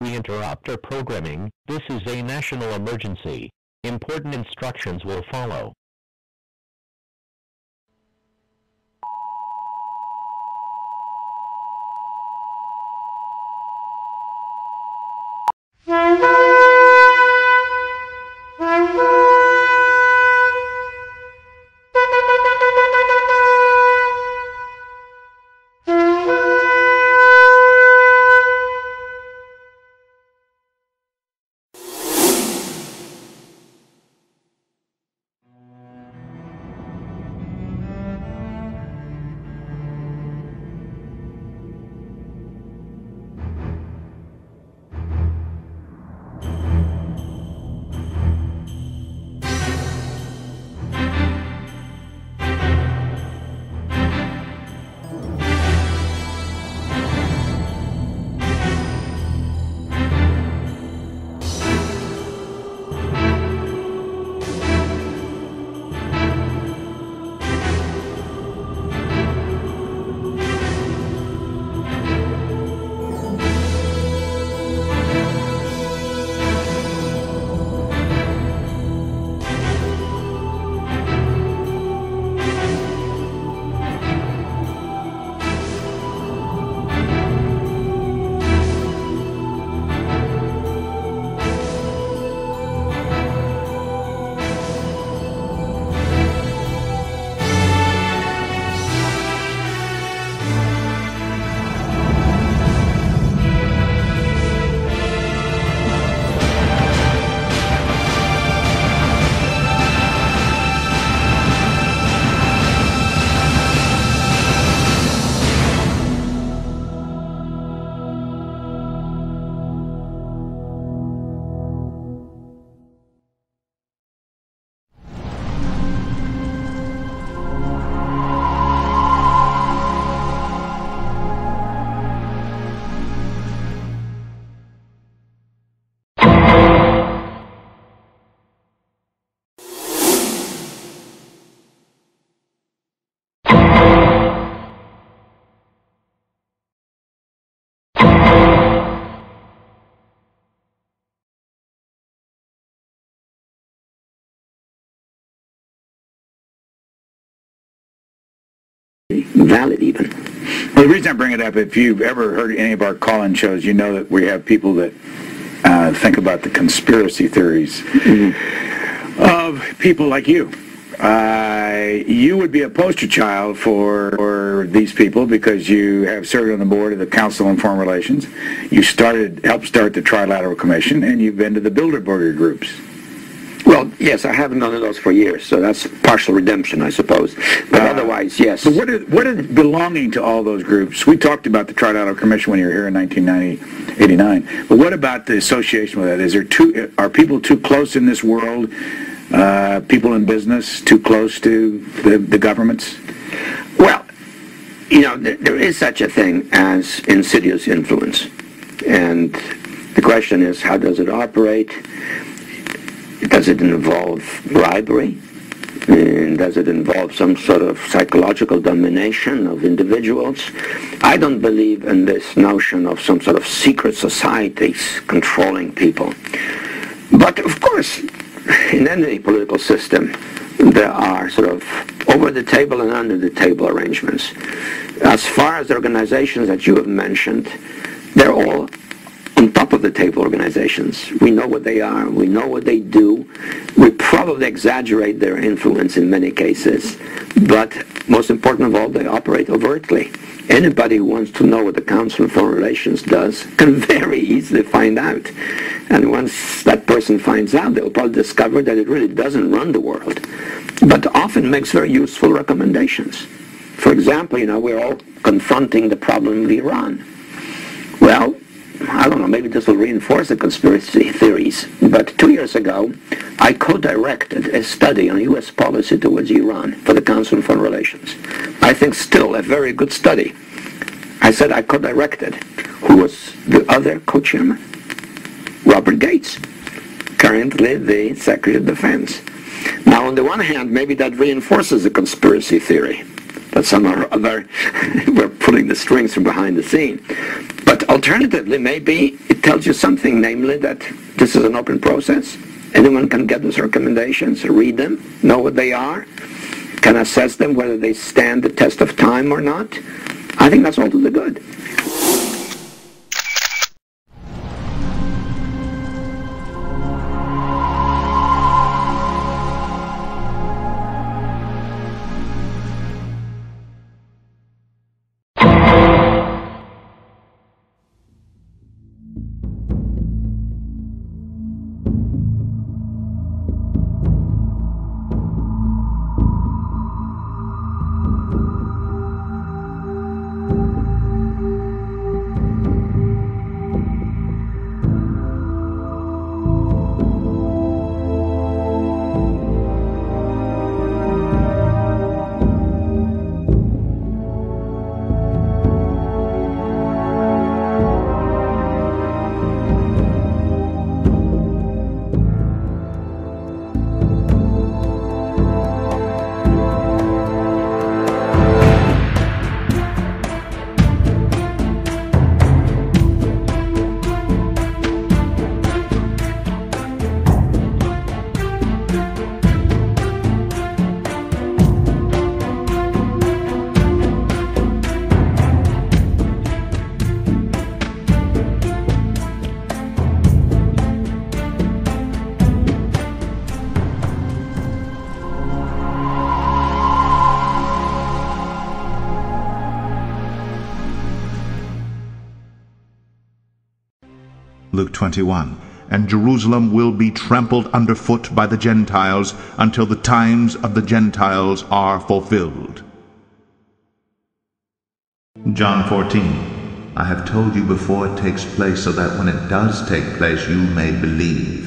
We interrupt our programming. This is a national emergency. Important instructions will follow. Valid even. Well, the reason I bring it up, if you've ever heard any of our call-in shows, you know that we have people that think about the conspiracy theories of people like you. You would be a poster child for these people because you have served on the board of the Council on Foreign Relations. You helped start the Trilateral Commission, and you've been to the Bilderberg groups. Well, yes, I haven't done those for years, so that's partial redemption, I suppose. But otherwise, yes. But what is belonging to all those groups? We talked about the Trilateral Commission when you were here in 1989. But what about the association with that? Are people too close in this world? People in business too close to the governments? Well, you know, there is such a thing as insidious influence. And the question is, how does it operate? Does it involve bribery? And does it involve some sort of psychological domination of individuals? I don't believe in this notion of some sort of secret societies controlling people. But of course, in any political system, there are sort of over-the-table and under-the-table arrangements. As far as the organizations that you have mentioned, they're all on top of the table organizations. We know what they are. We know what they do. We probably exaggerate their influence in many cases. But most important of all, they operate overtly. Anybody who wants to know what the Council on Foreign Relations does can very easily find out. And once that person finds out, they'll probably discover that it really doesn't run the world, but often makes very useful recommendations. For example, you know, we're all confronting the problem of Iran. Well, I don't know, maybe this will reinforce the conspiracy theories, but 2 years ago, I co-directed a study on U.S. policy towards Iran for the Council on Foreign Relations. I think still a very good study. I said I co-directed. Who was the other co-chairman? Robert Gates, currently the Secretary of Defense. Now, on the one hand, maybe that reinforces the conspiracy theory that somehow or other we're pulling the strings from behind the scene. But But alternatively, maybe it tells you something, namely that this is an open process. Anyone can get those recommendations, read them, know what they are, can assess them, whether they stand the test of time or not. I think that's all to the good. Luke 21, and Jerusalem will be trampled underfoot by the Gentiles until the times of the Gentiles are fulfilled. John 14, I have told you before it takes place, so that when it does take place you may believe.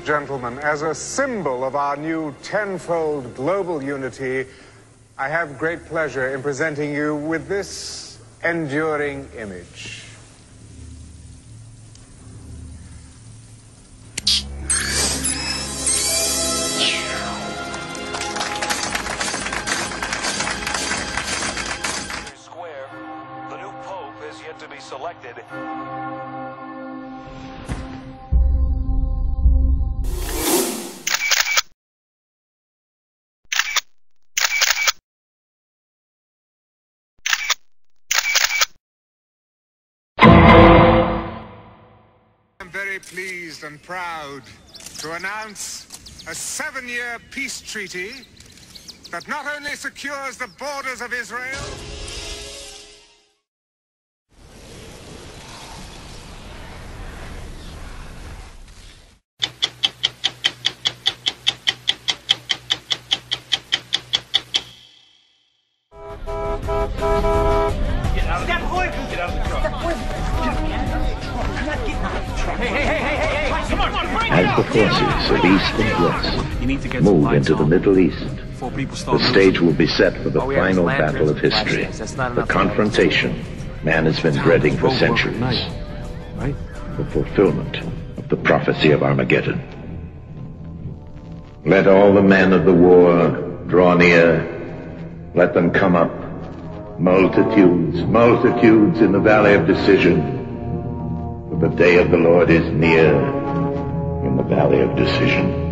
Gentlemen, as a symbol of our new tenfold global unity, I have great pleasure in presenting you with this enduring image. Square, the new pope is yet to be selected. I'm very pleased and proud to announce a 7-year peace treaty that not only secures the borders of Israel, As the forces of East and West move into the Middle East, the stage will be set for the final battle of history, the confrontation man has been dreading for centuries, the fulfillment of the prophecy of Armageddon. Let all the men of the war draw near. Let them come up. Multitudes, multitudes in the valley of decision. For the day of the Lord is near in the valley of decision.